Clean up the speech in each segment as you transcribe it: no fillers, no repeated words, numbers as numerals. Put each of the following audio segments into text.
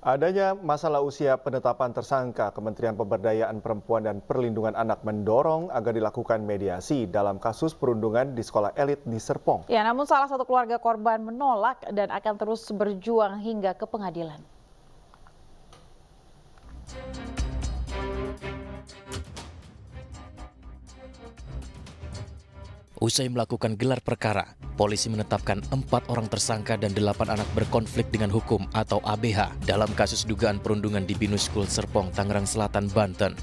Adanya masalah usia penetapan tersangka, Kementerian Pemberdayaan Perempuan dan Perlindungan Anak mendorong agar dilakukan mediasi dalam kasus perundungan di sekolah elit di Serpong. Ya, namun salah satu keluarga korban menolak dan akan terus berjuang hingga ke pengadilan. Usai melakukan gelar perkara, polisi menetapkan 4 orang tersangka dan 8 anak berkonflik dengan hukum atau ABH dalam kasus dugaan perundungan di Binus School Serpong, Tangerang Selatan, Banten.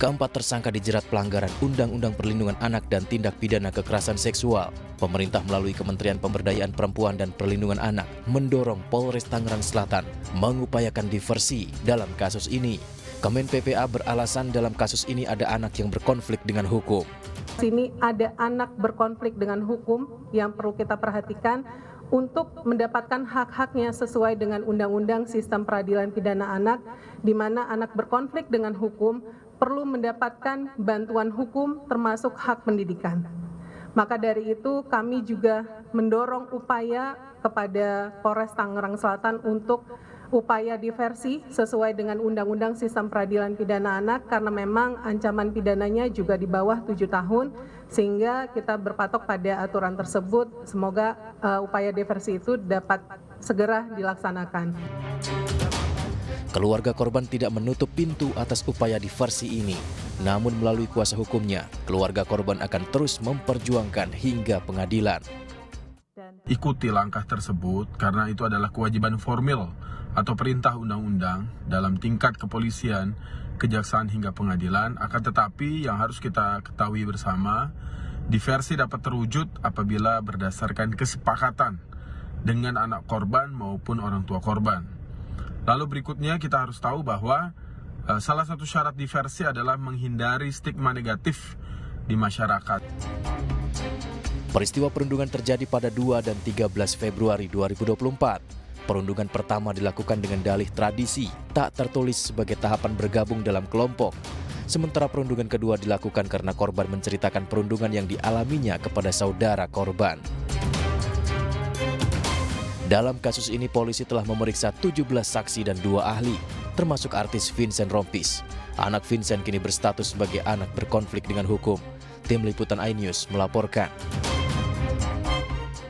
Keempat tersangka dijerat pelanggaran Undang-Undang Perlindungan Anak dan tindak pidana kekerasan seksual. Pemerintah melalui Kementerian Pemberdayaan Perempuan dan Perlindungan Anak mendorong Polres Tangerang Selatan mengupayakan diversi dalam kasus ini. Kemen PPA beralasan dalam kasus ini ada anak yang berkonflik dengan hukum. Sini ada anak berkonflik dengan hukum yang perlu kita perhatikan untuk mendapatkan hak-haknya sesuai dengan Undang-Undang Sistem Peradilan Pidana Anak, di mana anak berkonflik dengan hukum perlu mendapatkan bantuan hukum termasuk hak pendidikan. Maka dari itu kami juga mendorong upaya kepada Polres Tangerang Selatan untuk upaya diversi sesuai dengan Undang-Undang Sistem Peradilan Pidana Anak karena memang ancaman pidananya juga di bawah 7 tahun sehingga kita berpatok pada aturan tersebut. Semoga upaya diversi itu dapat segera dilaksanakan. Keluarga korban tidak menutup pintu atas upaya diversi ini. Namun melalui kuasa hukumnya, keluarga korban akan terus memperjuangkan hingga pengadilan. Ikuti langkah tersebut karena itu adalah kewajiban formil atau perintah undang-undang dalam tingkat kepolisian, kejaksaan hingga pengadilan. Akan tetapi yang harus kita ketahui bersama, diversi dapat terwujud apabila berdasarkan kesepakatan dengan anak korban maupun orang tua korban. Lalu berikutnya kita harus tahu bahwa salah satu syarat diversi adalah menghindari stigma negatif di masyarakat. Peristiwa perundungan terjadi pada 2 dan 13 Februari 2024. Perundungan pertama dilakukan dengan dalih tradisi, tak tertulis sebagai tahapan bergabung dalam kelompok. Sementara perundungan kedua dilakukan karena korban menceritakan perundungan yang dialaminya kepada saudara korban. Dalam kasus ini polisi telah memeriksa 17 saksi dan 2 ahli, termasuk artis Vincent Rompis. Anak Vincent kini berstatus sebagai anak berkonflik dengan hukum. Tim Liputan iNews melaporkan.